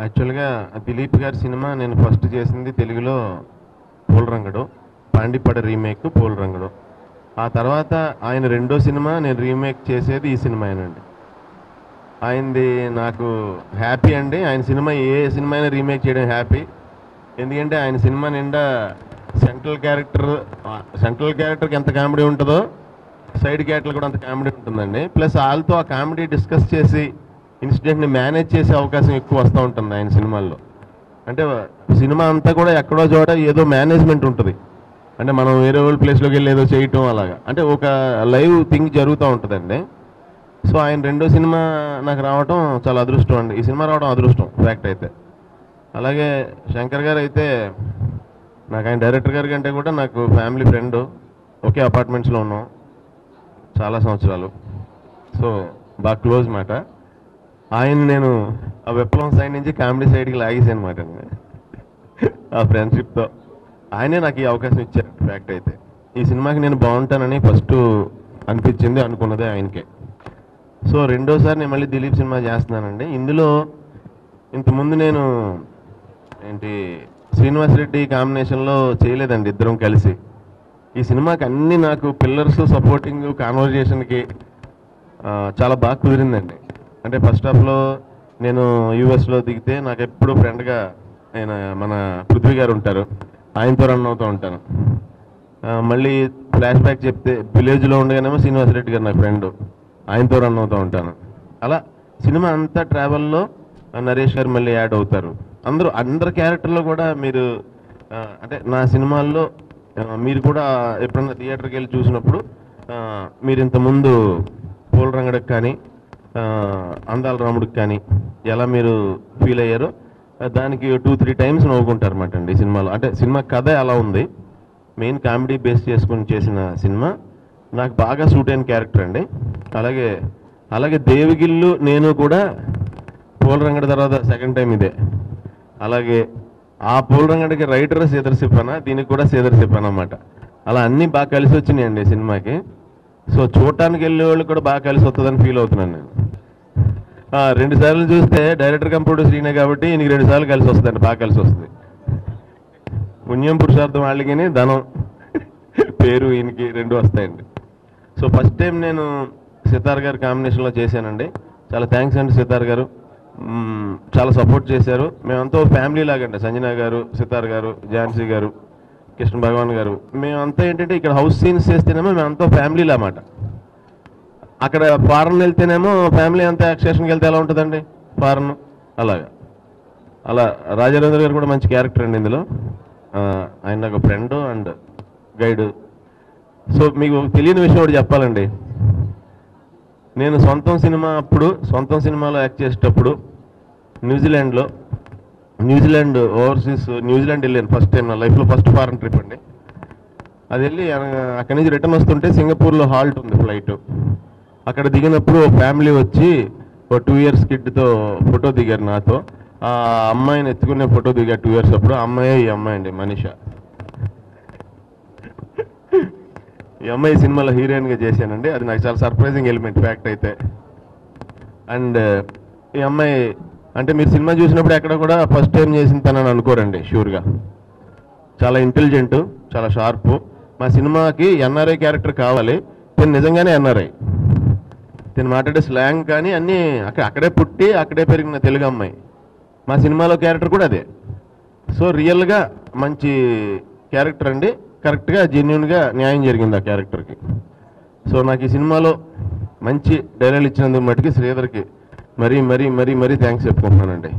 యాక్చువల్గా దిలీప్ గారి సినిమా నేను ఫస్ట్ చేసింది తెలుగులో పూలరంగడు, పాండిపడ రీమేక్ పూలరంగడు. ఆ తర్వాత ఆయన రెండో సినిమా నేను రీమేక్ చేసేది ఈ సినిమానండి. ఆయనది నాకు హ్యాపీ అండి. ఆయన సినిమా ఏ సినిమా అయినా రీమేక్ చేయడం హ్యాపీ. ఎందుకంటే ఆయన సినిమా నిండా సెంట్రల్ క్యారెక్టర్కి ఎంత కామెడీ ఉంటుందో సైడ్ క్యారెక్టర్లు కూడా అంత కామెడీ ఉంటుందండి. ప్లస్ వాళ్ళతో ఆ కామెడీ డిస్కస్ చేసి ఇన్సిడెంట్ని మేనేజ్ చేసే అవకాశం ఎక్కువ వస్తూ ఉంటుంది ఆయన సినిమాల్లో. అంటే సినిమా అంతా కూడా ఎక్కడో చోట ఏదో మేనేజ్మెంట్ ఉంటుంది. అంటే మనం వేరే వాళ్ళ ప్లేస్లోకి వెళ్ళి ఏదో చేయటం అలాగా, అంటే ఒక లైవ్ థింగ్ జరుగుతూ ఉంటుందండి. సో ఆయన రెండో సినిమా నాకు రావటం చాలా అదృష్టం అండి. ఈ సినిమా రావడం అదృష్టం ఫ్యాక్ట్ అయితే. అలాగే శంకర్ గారు అయితే నాకు ఆయన డైరెక్టర్ గారి కంటే కూడా నాకు ఫ్యామిలీ ఫ్రెండ్. ఒకే అపార్ట్మెంట్స్లో ఉన్నాం చాలా సంవత్సరాలు. సో బాగా క్లోజ్ మాట. ఆయన నేను ఆ విప్లవం సైడ్ నుంచి కామెడీ సైడ్కి లాగేసాను అనమాట అండి. ఆ ఫ్రెండ్షిప్తో ఆయనే నాకు ఈ అవకాశం ఇచ్చారు ఫ్యాక్ట్ అయితే. ఈ సినిమాకి నేను బాగుంటానని ఫస్ట్ అనిపించింది, అనుకున్నదే ఆయనకే. సో రెండోసారి నేను మళ్ళీ దిలీప్ సినిమా చేస్తున్నానండి. ఇందులో ఇంతకుముందు నేను శ్రీనివాస్ రెడ్డి కాంబినేషన్లో చేయలేదండి ఇద్దరం కలిసి. ఈ సినిమాకి అన్నీ నాకు పిల్లర్స్, సపోర్టింగ్, కాన్వర్జేషన్కి చాలా బాగా కుదిరిందండి. అంటే ఫస్ట్ హాఫ్లో నేను యూఎస్లో దిగితే నాకు ఎప్పుడు ఫ్రెండ్గా మన పృథ్వీ గారు ఉంటారు, ఆయనతో రన్ అవుతూ ఉంటాను. మళ్ళీ ఫ్లాష్ బ్యాక్ చెప్తే విలేజ్లో ఉండగానేమో శ్రీనివాస్ రెడ్డి గారు నా ఫ్రెండ్, ఆయనతో రన్ అవుతూ ఉంటాను. అలా సినిమా అంతా ట్రావెల్లో నరేష్ గారు మళ్ళీ యాడ్ అవుతారు. అందరు క్యారెక్టర్లో కూడా మీరు అంటే నా సినిమాల్లో మీరు కూడా ఎప్పుడన్నా థియేటర్కి వెళ్ళి చూసినప్పుడు మీరు ఇంతకుముందు పూలరంగడికి కానీ అందాల రాముడికి కానీ ఎలా మీరు ఫీల్ అయ్యారో దానికి 2-3 టైమ్స్ నవ్వుకుంటారు అన్నమాట అండి ఈ సినిమాలో. అంటే సినిమా కథ అలా ఉంది, మెయిన్ కామెడీ బేస్ చేసుకుని చేసిన సినిమా. నాకు బాగా సూట్ అయిన క్యారెక్టర్ అండి. అలాగే దేవిగిల్లు నేను కూడా పూలరంగడి తర్వాత సెకండ్ టైం ఇదే. అలాగే ఆ పూలరంగడికి రైటర్ శ్రీధర్ సిప్పాన, దీనికి కూడా శ్రీధర్ సిప్పాన అన్నమాట. అలా అన్నీ బాగా కలిసి వచ్చినాయండి సినిమాకి. సో చూడటానికి వెళ్ళే వాళ్ళు కూడా బాగా కలిసి వస్తుందని ఫీల్ అవుతున్నాను నేను. 2 సార్లు చూస్తే డైరెక్టర్ కంప్యూటర్ శ్రీనే కాబట్టి ఈయనకి 2 సార్లు కలిసి వస్తుందండి, బాగా కలిసి వస్తుంది. పుణ్యం పురుషార్థం వాళ్ళకి ధనం పేరు ఈయనకి 2 వస్తాయండి. సో ఫస్ట్ టైం నేను సితార్ గారి కాంబినేషన్లో చేశానండి. చాలా థ్యాంక్స్ అండి సితార్ గారు, చాలా సపోర్ట్ చేశారు. మేమంతా ఫ్యామిలీ లాగండి, సంజన గారు, సితార్ గారు, ఝాన్సీ గారు, కృష్ణ భగవాన్ గారు. మేమంతా ఏంటంటే ఇక్కడ హౌస్ సీన్స్ చేస్తేనేమో మేమంతా ఫ్యామిలీలు అన్నమాట. అక్కడ ఫారెన్ వెళ్తేనేమో ఫ్యామిలీ అంతా ఎక్స్టేషన్కి వెళ్తే ఎలా ఉంటుందండి ఫారెన్, అలా రాజారేంద్ర గారు కూడా మంచి క్యారెక్టర్ అండి ఇందులో. ఆయన నాకు ఫ్రెండ్ అండ్ గైడ్. సో మీకు తెలియని విషయం ఒకటి చెప్పాలండి. నేను సొంతం సినిమాలో యాక్ట్ చేసేటప్పుడు న్యూజిలాండ్ వెళ్ళాను ఫస్ట్ టైం నా లైఫ్లో, ఫస్ట్ ఫారెన్ ట్రిప్ అండి. అది వెళ్ళి అక్కడి నుంచి రిటర్న్ వస్తుంటే సింగపూర్లో హాల్ట్ ఉంది ఫ్లైట్. అక్కడ దిగినప్పుడు ఫ్యామిలీ వచ్చి 2 years కిడ్తో ఫోటో దిగారు నాతో. ఆ అమ్మాయిని ఎత్తుకునే ఫోటో దిగారు 2 years అప్పుడు. ఈ అమ్మాయి అండి మనీషా. ఈ అమ్మాయి సినిమాలో హీరోయిన్గా చేశానండి. అది నాకు చాలా సర్ప్రైజింగ్ ఎలిమెంట్ ఫ్యాక్ట్ అయితే. అండ్ ఈ అమ్మాయి అంటే మీరు సినిమా చూసినప్పుడు ఎక్కడ కూడా ఫస్ట్ టైం చేసిన తనని అనుకోరండి, షూర్గా. చాలా ఇంటెలిజెంట్, చాలా షార్పు. మా సినిమాకి ఎన్ఆర్ఐ క్యారెక్టర్ కావాలి. తను నిజంగానే ఎన్ఆర్ఐ. తను మాట్లాడే స్లాంగ్ కానీ అన్నీ అక్కడే పుట్టి అక్కడే పెరిగిన తెలుగు అమ్మాయి. మా సినిమాలో క్యారెక్టర్ కూడా అదే. సో రియల్గా మంచి క్యారెక్టర్ అండి. కరెక్ట్గా జెన్యున్గా న్యాయం జరిగింది ఆ క్యారెక్టర్కి. సో నాకు ఈ సినిమాలో మంచి డైలాగ్ ఇచ్చినందుకు మటుకి శ్రీధర్కి మరీ థ్యాంక్స్ చెప్పుకుంటున్నానండి.